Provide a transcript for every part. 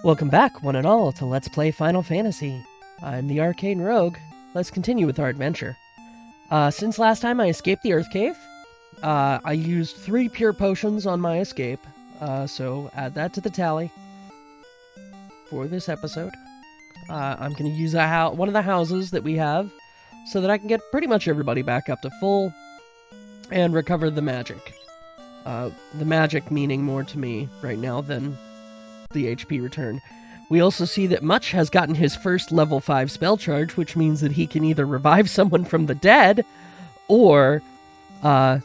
Welcome back, one and all, to Let's Play Final Fantasy. I'm the Arcane Rogue. Let's continue with our adventure. Since last time I escaped the Earth Cave, I used 3 pure potions on my escape, so add that to the tally for this episode. I'm going to use one of the houses that we have so that I can get pretty much everybody back up to full and recover the magic. The magic meaning more to me right now than the HP return. We also see that Much has gotten his first level 5 spell charge, which means that he can either revive someone from the dead or, heal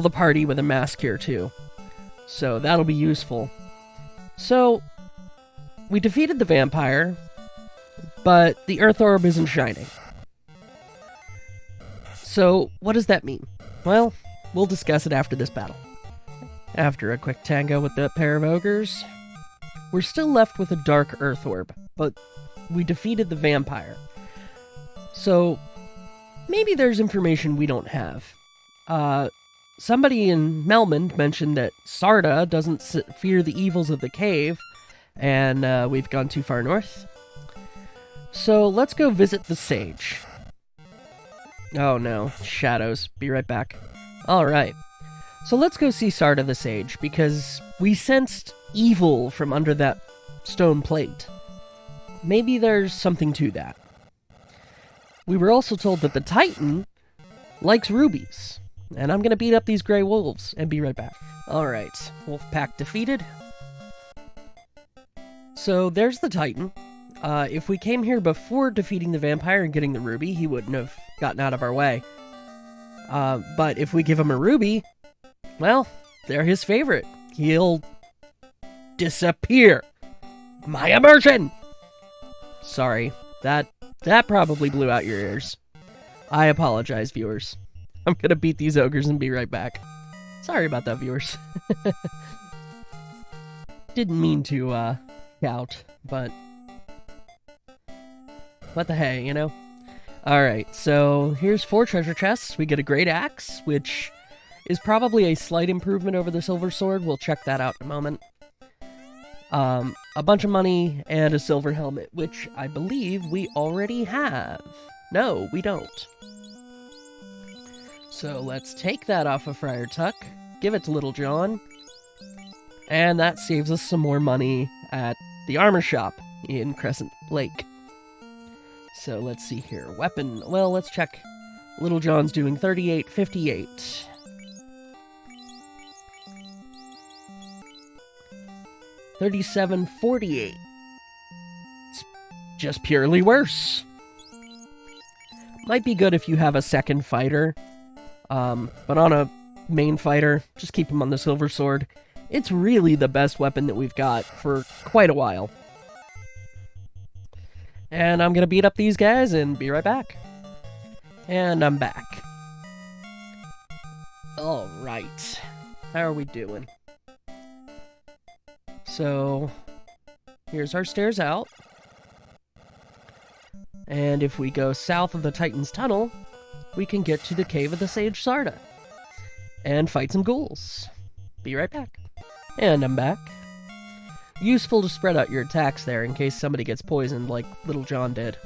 the party with a mass cure too. So that'll be useful. So, we defeated the vampire, but the Earth Orb isn't shining. So, what does that mean? Well, we'll discuss it after this battle. After a quick tango with the pair of ogres, we're still left with a dark Earth Orb, but we defeated the vampire. So, maybe there's information we don't have. Somebody in Melmond mentioned that Sarda doesn't fear the evils of the cave, and we've gone too far north. So, let's go visit the sage. Oh no, shadows. Be right back. Alright. So let's go see Sarda the Sage, because we sensed evil from under that stone plate. Maybe there's something to that. We were also told that the Titan likes rubies, and I'm going to beat up these gray wolves and be right back. Alright, Wolfpack defeated. So there's the Titan. If we came here before defeating the vampire and getting the ruby, he wouldn't have gotten out of our way. But if we give him a ruby, well, they're his favorite. He'll disappear. My immersion! Sorry, that probably blew out your ears. I apologize, viewers. I'm gonna beat these ogres and be right back. Sorry about that, viewers. Didn't mean to, shout, but what the hey, you know? Alright, so here's 4 treasure chests. We get a great axe, which is probably a slight improvement over the silver sword. We'll check that out in a moment. A bunch of money and a silver helmet, which I believe we already have. No, we don't. So let's take that off of Friar Tuck, give it to Little John, and that saves us some more money at the armor shop in Crescent Lake. So let's see here. Weapon. Well, let's check. Little John's doing 38.58. $37.48. It's just purely worse. Might be good if you have a second fighter. But on a main fighter, just keep him on the silver sword. It's really the best weapon that we've got for quite a while. And I'm gonna beat up these guys and be right back. And I'm back. Alright. How are we doing? So, here's our stairs out. And if we go south of the Titan's Tunnel, we can get to the Cave of the Sage Sarda. And fight some ghouls. Be right back. And I'm back. Useful to spread out your attacks there in case somebody gets poisoned like Little John did.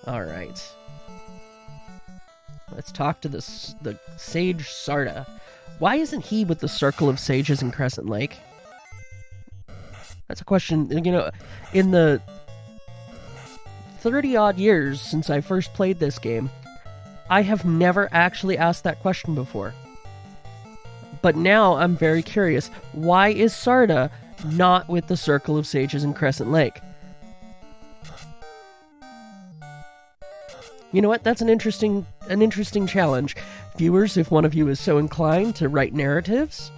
Alright. Let's talk to the Sage Sarda. Why isn't he with the Circle of Sages in Crescent Lake? That's a question, you know, in the 30-odd years since I first played this game, I have never actually asked that question before. But now I'm very curious. Why is Sarda not with the Circle of Sages in Crescent Lake? You know what? That's an interesting challenge. Viewers, if one of you is so inclined to write narratives,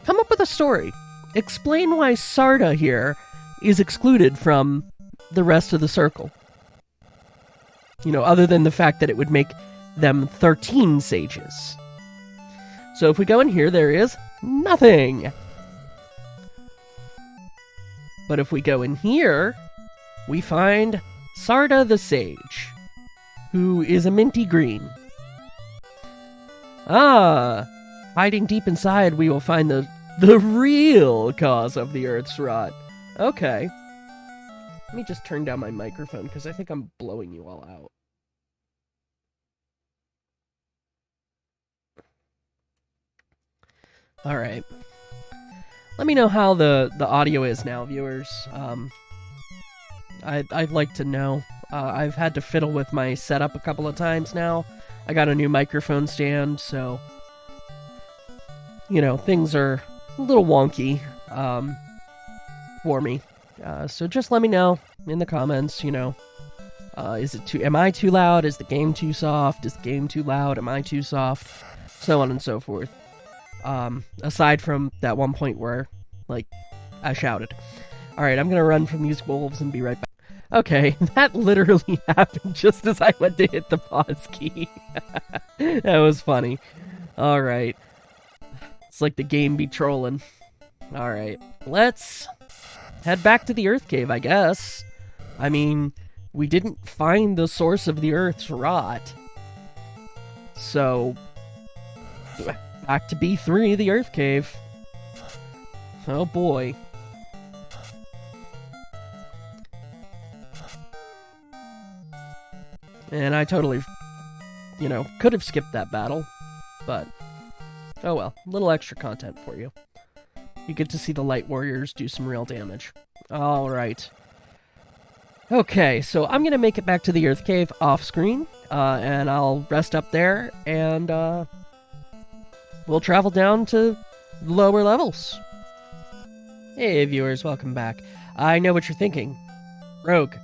come up with a story. Explain why Sarda here is excluded from the rest of the circle. You know, other than the fact that it would make them 13 sages. So if we go in here, there is nothing. But if we go in here, we find Sarda the Sage, who is a minty green. Ah, hiding deep inside, we will find the The real cause of the Earth's rot. Okay. Let me just turn down my microphone, because I think I'm blowing you all out. Alright. Let me know how the audio is now, viewers. I'd like to know. I've had to fiddle with my setup a couple of times now. I got a new microphone stand, so... you know, things are a little wonky for me. So just let me know in the comments, you know. Am I too loud? Is the game too soft? Is the game too loud? Am I too soft? So on and so forth. Aside from that one point where, like, I shouted. Alright, I'm gonna run from these wolves and be right back. Okay, that literally happened just as I went to hit the pause key. That was funny. Alright. It's like the game be trolling. Alright, let's head back to the Earth Cave, I guess. I mean, we didn't find the source of the Earth's rot. So, back to B3, the Earth Cave. Oh boy. And I totally, you know, could have skipped that battle, but oh well, a little extra content for you. You get to see the Light Warriors do some real damage. Alright. Okay, so I'm gonna make it back to the Earth Cave off-screen, and I'll rest up there, and we'll travel down to lower levels. Hey viewers, welcome back. I know what you're thinking. Rogue,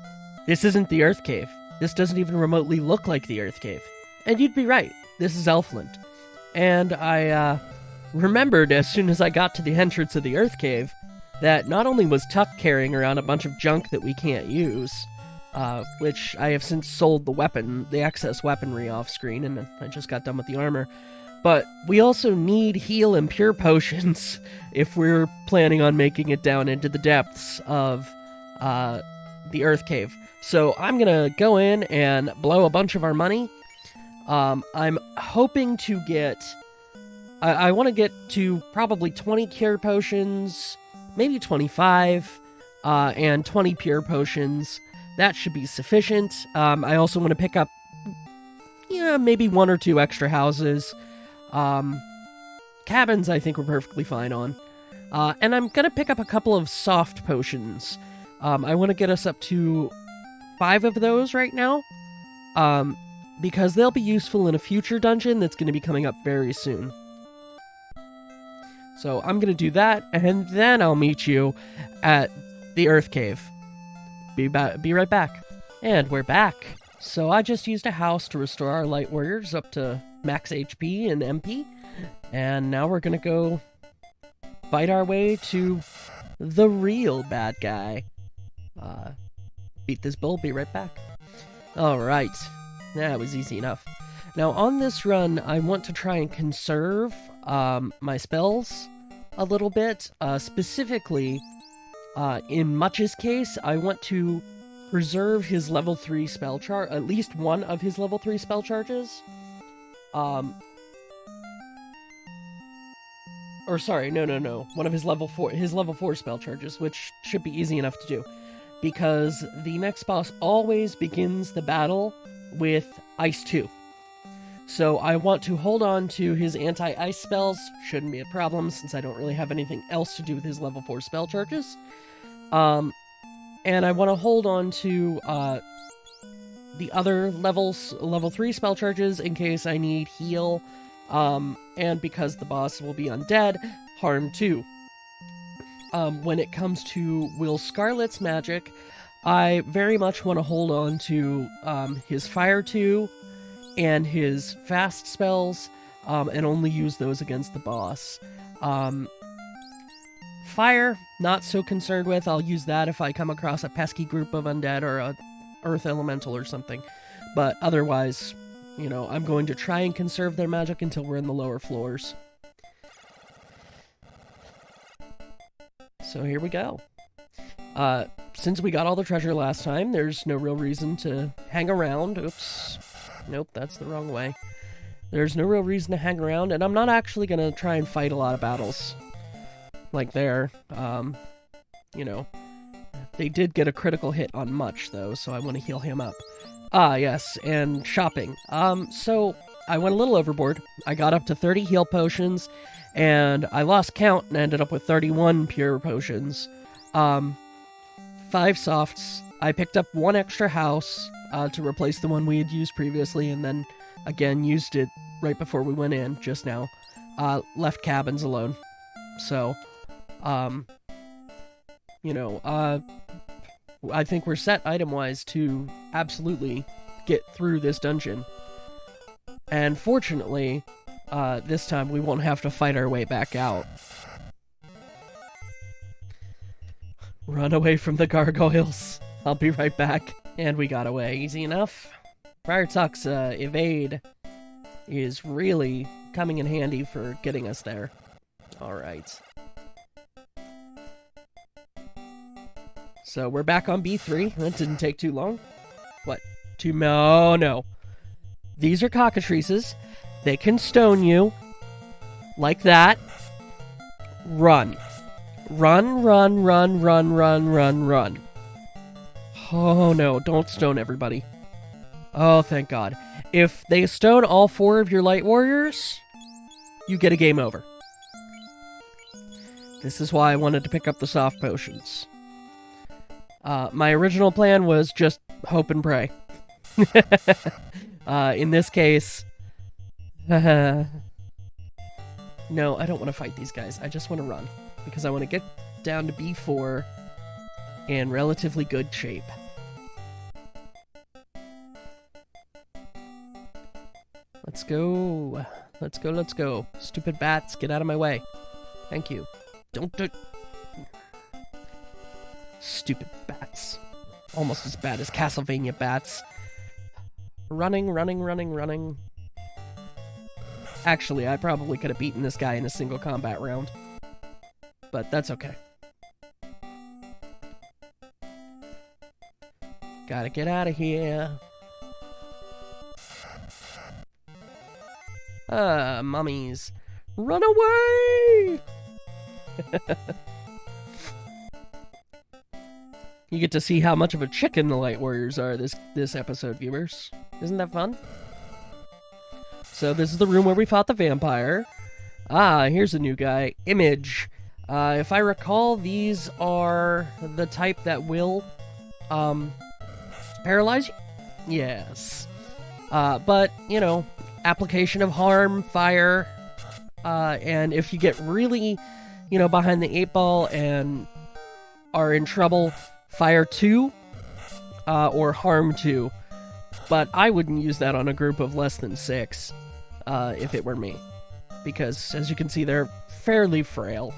this isn't the Earth Cave. This doesn't even remotely look like the Earth Cave. And you'd be right, this is Elfland. And I remembered as soon as I got to the entrance of the Earth Cave that not only was Tuck carrying around a bunch of junk that we can't use, which I have since sold the excess weaponry off screen, and I just got done with the armor, but we also need heal and pure potions if we're planning on making it down into the depths of the Earth Cave. So I'm gonna go in and blow a bunch of our money. I'm hoping to get... I want to get to probably 20 cure potions, maybe 25, and 20 pure potions. That should be sufficient. I also want to pick up, maybe 1 or 2 extra houses. Cabins I think we're perfectly fine on. And I'm going to pick up a couple of soft potions. I want to get us up to 5 of those right now, because they'll be useful in a future dungeon that's going to be coming up very soon. So I'm going to do that, and then I'll meet you at the Earth Cave. Be right back. And we're back. So I just used a house to restore our Light Warriors up to max HP and MP, and now we're going to go fight our way to the real bad guy. Beat this bull, be right back. Alright, that was easy enough. Now on this run, I want to try and conserve my spells a little bit. Specifically, in Much's case, I want to preserve his level 3 spell charge, at least one of his level 3 spell charges. One of his level 4 spell charges, which should be easy enough to do. Because the next boss always begins the battle with Ice 2. So I want to hold on to his anti-ice spells. Shouldn't be a problem since I don't really have anything else to do with his level 4 spell charges. And I want to hold on to the other level 3 spell charges in case I need heal. And because the boss will be undead, harm 2. When it comes to Will Scarlet's magic, I very much want to hold on to his Fire 2 and his fast spells, and only use those against the boss. Fire, not so concerned with. I'll use that if I come across a pesky group of undead or a earth elemental or something. But otherwise, I'm going to try and conserve their magic until we're in the lower floors. So here we go. Since we got all the treasure last time, there's no real reason to hang around. Oops. Nope, that's the wrong way. There's no real reason to hang around, and I'm not actually going to try and fight a lot of battles. like there. You know, they did get a critical hit on Much, though, so I want to heal him up. Ah, yes, and shopping. So I went a little overboard. I got up to 30 heal potions, and I lost count and ended up with 31 pure potions. 5 softs. I picked up 1 extra house to replace the one we had used previously, and then again used it right before we went in just now. Left cabins alone. So, you know, I think we're set item-wise to absolutely get through this dungeon. And fortunately, this time we won't have to fight our way back out. Run away from the gargoyles. I'll be right back. And we got away. Easy enough. Friar Tuck's evade is really coming in handy for getting us there. Alright. So we're back on B3. That didn't take too long. What? Oh, no. These are cockatrices. They can stone you. Like that. Run. Run, run, run, run, run, run, run. Oh, no. Don't stone everybody. Oh, thank God. If they stone all 4 of your light warriors, you get a game over. This is why I wanted to pick up the soft potions. My original plan was just hope and pray. In this case... no, I don't want to fight these guys. I just want to run. Because I want to get down to B4 in relatively good shape. Let's go. Let's go, let's go. Stupid bats, get out of my way. Thank you. Don't do... Stupid bats. Almost as bad as Castlevania bats. Running, running, running, running. Actually, I probably could have beaten this guy in a single combat round. But that's okay. Gotta get out of here. Mummies. Run away! You get to see how much of a chicken the Light Warriors are this episode, viewers. Isn't that fun? So this is the room where we fought the vampire. Ah, here's a new guy. Image. If I recall, these are the type that will, paralyze you? Yes. But, you know, application of harm, fire, and if you get really, you know, behind the 8 ball and are in trouble, fire 2, or harm 2. But I wouldn't use that on a group of less than 6, if it were me. Because, as you can see, they're fairly frail.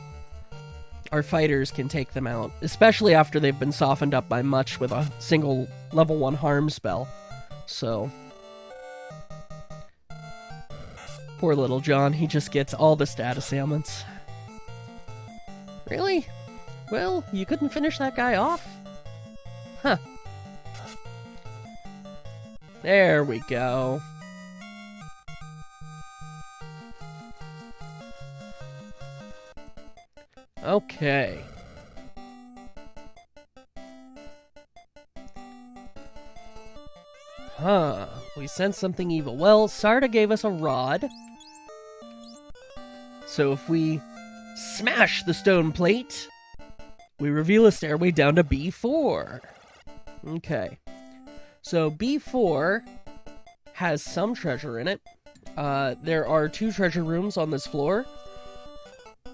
Our fighters can take them out, especially after they've been softened up by Much with a single level 1 harm spell. So... poor little John, he just gets all the status ailments. Really? Well, you couldn't finish that guy off? Huh. There we go. Okay. Huh. We sense something evil. Well, Sarda gave us a rod. So if we smash the stone plate, we reveal a stairway down to B4. Okay. So B4 has some treasure in it. There are 2 treasure rooms on this floor.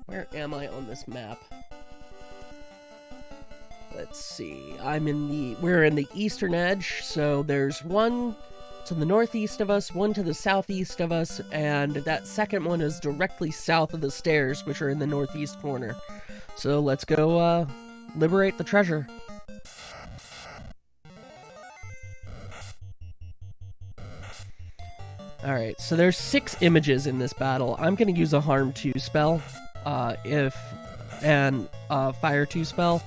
Where am I on this map? Let's see. We're in the eastern edge, so there's one to the northeast of us, one to the southeast of us, and that second one is directly south of the stairs, which are in the northeast corner. So let's go, liberate the treasure. Alright, so there's 6 images in this battle. I'm gonna use a Harm 2 spell, Fire 2 spell.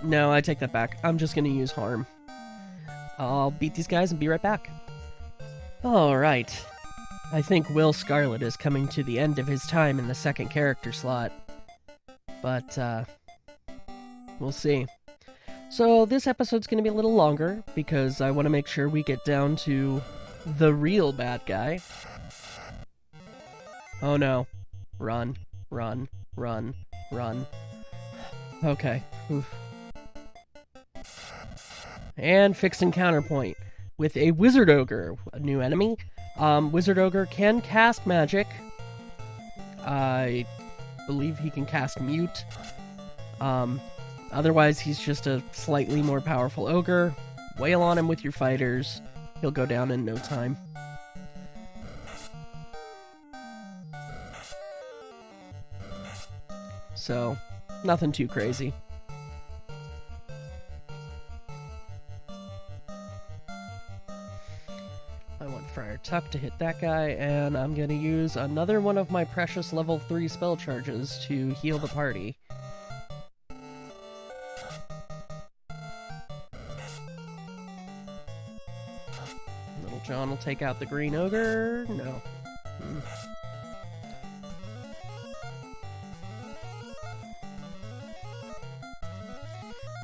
No, I take that back. I'm just gonna use Harm. I'll beat these guys and be right back. Alright. I think Will Scarlet is coming to the end of his time in the second character slot. But, we'll see. So this episode's going to be a little longer, because I want to make sure we get down to the real bad guy. Oh no. Run, run, run, run. Okay. Oof. And fixing counterpoint with a Wizard Ogre, a new enemy. Wizard Ogre can cast magic. I believe he can cast Mute. Otherwise, he's just a slightly more powerful ogre. Wail on him with your fighters. He'll go down in no time. So, nothing too crazy. I want Friar Tuck to hit that guy, and I'm going to use another one of my precious level 3 spell charges to heal the party. Little John will take out the green ogre. No.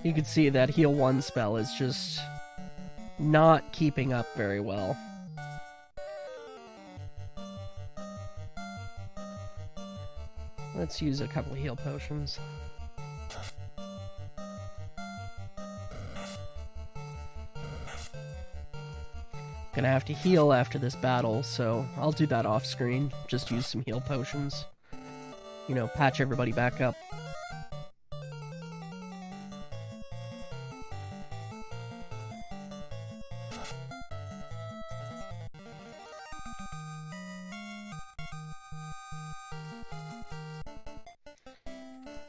You can see that heal 1 spell is just not keeping up very well. Let's use a couple of heal potions. Gonna have to heal after this battle, so I'll do that off screen. Just use some heal potions. You know, patch everybody back up.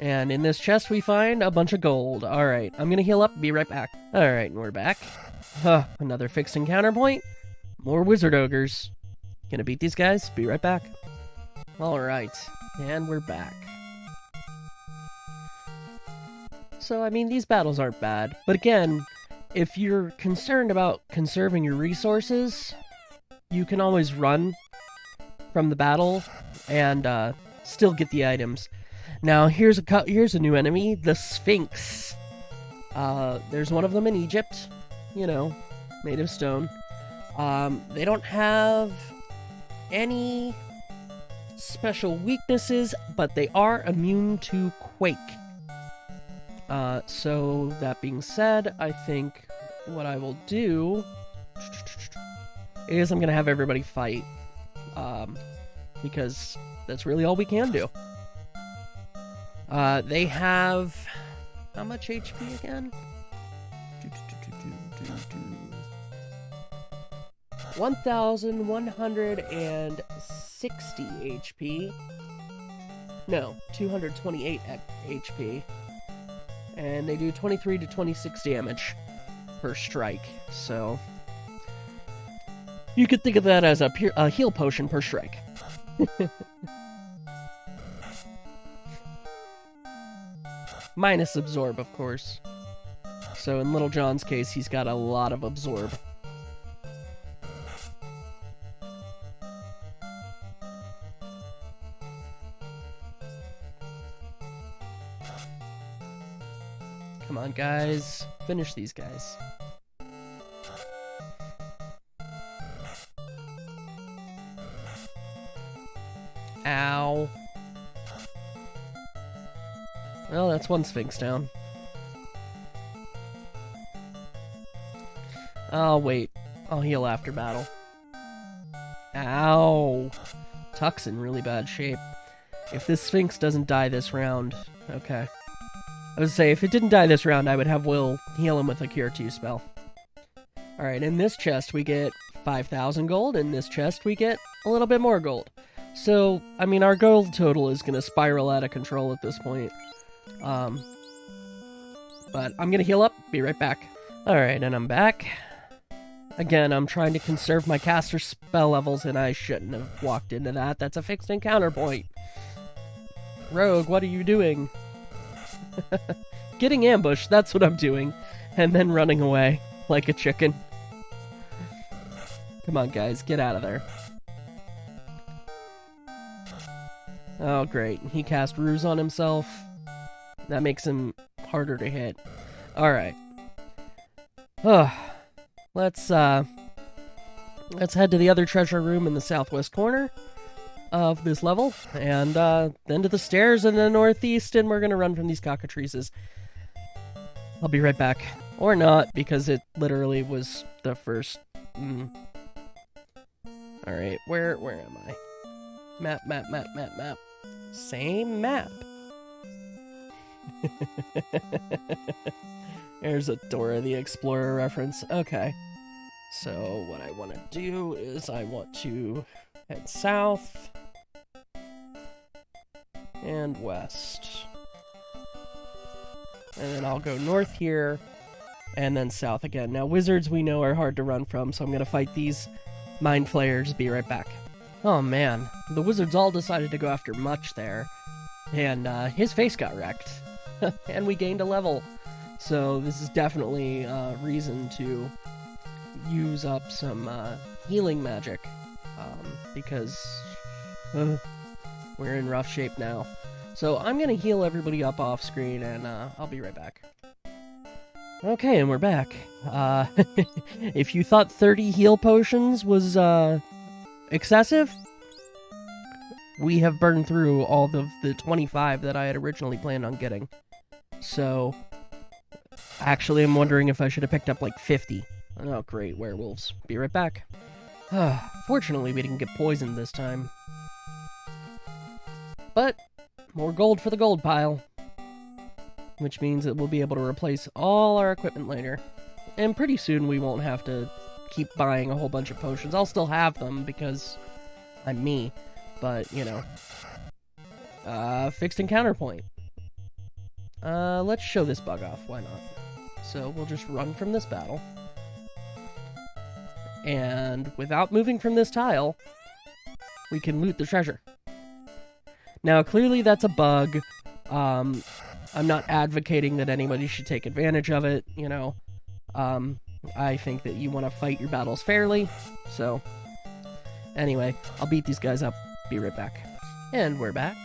And in this chest we find a bunch of gold. Alright, I'm gonna heal up, be right back. Alright, and we're back. Another fixing counterpoint. More Wizard Ogres. Gonna beat these guys, be right back. Alright, and we're back. So, I mean, these battles aren't bad. But again, if you're concerned about conserving your resources, you can always run from the battle and still get the items. Now, here's a new enemy, the Sphinx. There's one of them in Egypt, you know, made of stone. They don't have any special weaknesses, but they are immune to Quake. So, that being said, I think what I will do is I'm going to have everybody fight, because that's really all we can do. They have... how much HP again? 1,160 HP. No, 228 HP. And they do 23 to 26 damage per strike, so... you could think of that as a heal potion per strike. Minus absorb, of course. So in Little John's case, he's got a lot of absorb. Come on, guys. Finish these guys. Ow. Well, that's one Sphinx down. I'll wait. I'll heal after battle. Ow. Tuck's in really bad shape. If this Sphinx doesn't die this round... okay. I would say, if it didn't die this round, I would have Will heal him with a Cure 2 spell. Alright, in this chest we get 5,000 gold. In this chest we get a little bit more gold. So, I mean, our gold total is going to spiral out of control at this point. But I'm gonna heal up, be right back. Alright, and I'm back. Again, I'm trying to conserve my caster spell levels, and I shouldn't have walked into that. That's a fixed encounter point. Rogue, what are you doing? Getting ambushed, that's what I'm doing. And then running away, like a chicken. Come on, guys, get out of there. Oh, great. He cast Ruse on himself. That makes him harder to hit. Alright. Let's head to the other treasure room in the southwest corner of this level, and then to the stairs in the northeast, and we're gonna run from these cockatrices. I'll be right back. Or not, because it literally was the first... Alright, where am I? Map. Same map. There's a Dora the Explorer reference. Okay. So what I want to do is I want to head south and west. And then I'll go north here and then south again. Now wizards we know are hard to run from, so I'm going to fight these mind flayers. Be right back. Oh man, the wizards all decided to go after Much there, and his face got wrecked. And we gained a level. So this is definitely a reason to use up some healing magic, because we're in rough shape now. So I'm going to heal everybody up off screen, and I'll be right back. Okay, and we're back. If you thought 30 heal potions was excessive, we have burned through all of the 25 that I had originally planned on getting. So, actually, I'm wondering if I should have picked up like 50. Oh, great, werewolves. Be right back. Fortunately, we didn't get poisoned this time. But, more gold for the gold pile. Which means that we'll be able to replace all our equipment later. And pretty soon we won't have to keep buying a whole bunch of potions. I'll still have them because I'm me. But, you know. Fixed encounter point. Let's show this bug off. Why not? So we'll just run from this battle. And without moving from this tile, we can loot the treasure. Now, clearly that's a bug. I'm not advocating that anybody should take advantage of it, you know. I think that you want to fight your battles fairly. So, anyway, I'll beat these guys up. Be right back. And we're back.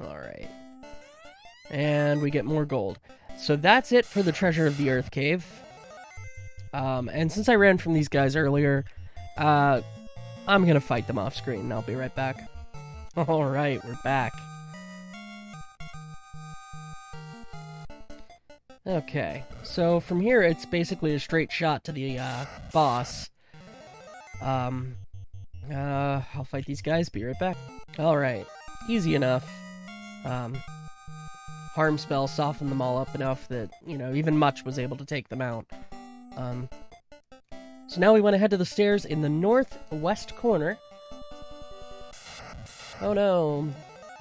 Alright. And we get more gold. So that's it for the treasure of the Earth Cave. And since I ran from these guys earlier, I'm gonna fight them off screen. I'll be right back. Alright, we're back. Okay, so from here it's basically a straight shot to the boss. I'll fight these guys, be right back. Alright, easy enough. Harm spell softened them all up enough that, you know, even Much was able to take them out. So now we want to head to the stairs in the northwest corner. Oh no.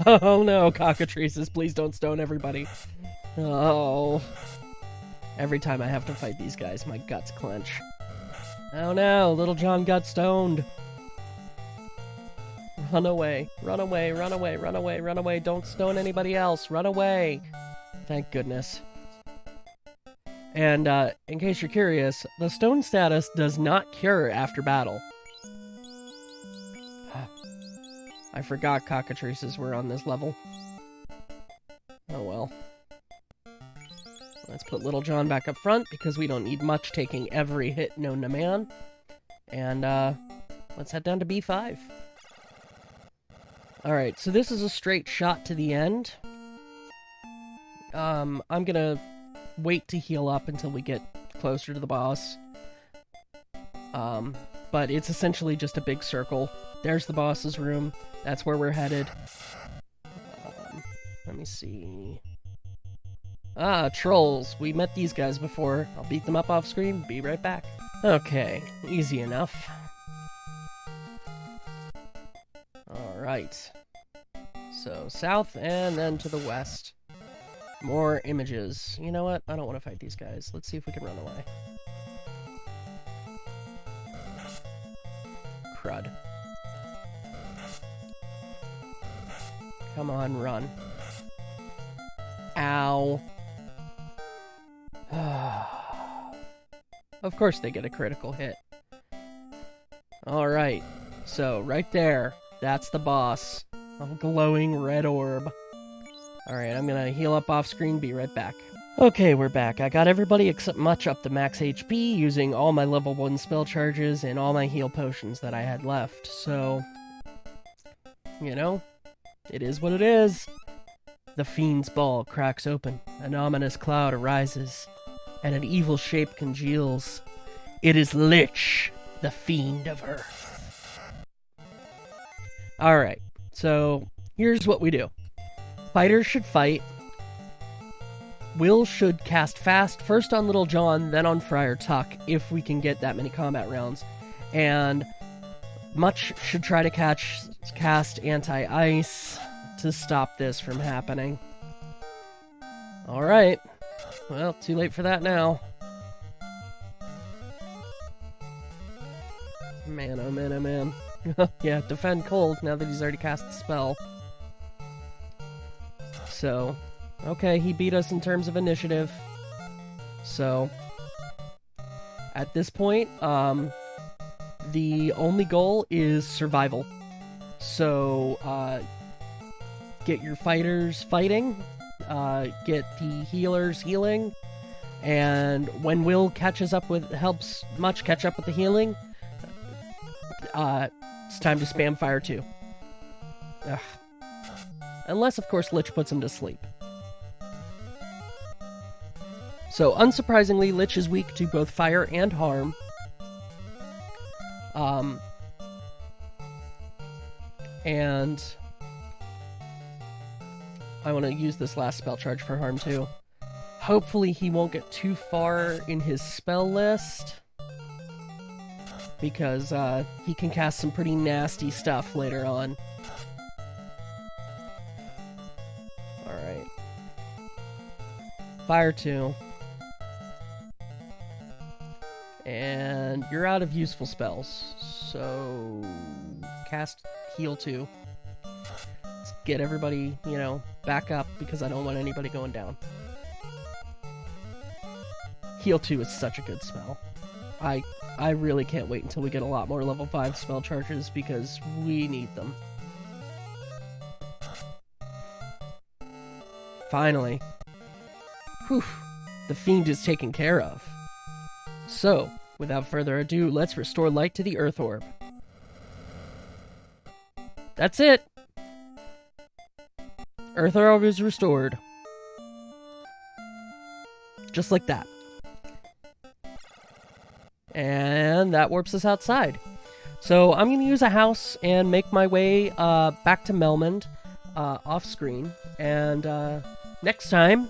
Oh no, cockatrices, please don't stone everybody. Oh. Every time I have to fight these guys, my guts clench. Oh no, Little John got stoned. Run away, run away, run away, run away, run away. Don't stone anybody else. Run away. Thank goodness. And, in case you're curious, the stone status does not cure after battle. I forgot cockatrices were on this level. Oh well. Let's put Little John back up front, because we don't need Much taking every hit known to man. And, let's head down to B5. Alright, so this is a straight shot to the end. I'm gonna wait to heal up until we get closer to the boss. But it's essentially just a big circle. There's the boss's room. That's where we're headed. Let me see. Ah, trolls. We met these guys before. I'll beat them up off screen. Be right back. Okay, easy enough. Alright. So, south and then to the west. More images. You know what? I don't want to fight these guys. Let's see if we can run away. Crud. Come on, run. Ow. Of course they get a critical hit. Alright. So, right there, that's the boss. A glowing red orb. Alright, I'm gonna heal up off screen, be right back. Okay, we're back. I got everybody except Much up to max HP using all my level 1 spell charges and all my heal potions that I had left, so... You know, it is what it is. The Fiend's ball cracks open, an ominous cloud arises, and an evil shape congeals. It is Lich, the Fiend of Earth. Alright, so here's what we do. Fighters should fight. Will should cast fast, first on Little John, then on Friar Tuck, if we can get that many combat rounds. And Much should try to cast Anti-Ice to stop this from happening. Alright. Well, too late for that now. Man, oh man, oh man. Yeah, defend cold now that he's already cast the spell. So, okay, he beat us in terms of initiative. So, at this point, the only goal is survival. So, get your fighters fighting, get the healers healing, and when Will helps Much catch up with the healing, it's time to spam Fire 2. Ugh. Unless, of course, Lich puts him to sleep. So, unsurprisingly, Lich is weak to both fire and harm. And I want to use this last spell charge for harm, too. Hopefully he won't get too far in his spell list, because he can cast some pretty nasty stuff later on. Alright. Fire 2. And you're out of useful spells, so cast Heal 2. Let's get everybody, you know, back up, because I don't want anybody going down. Heal 2 is such a good spell. I really can't wait until we get a lot more level 5 spell charges, because we need them. Finally. Whew. The Fiend is taken care of. So, without further ado, let's restore light to the Earth Orb. That's it! Earth Orb is restored. Just like that. And that warps us outside. So I'm going to use a house and make my way back to Melmond off screen. And next time,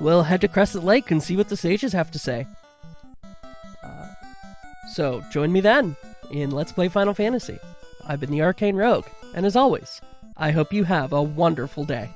we'll head to Crescent Lake and see what the sages have to say. So join me then in Let's Play Final Fantasy. I've been the Arcane Rogue, and as always, I hope you have a wonderful day.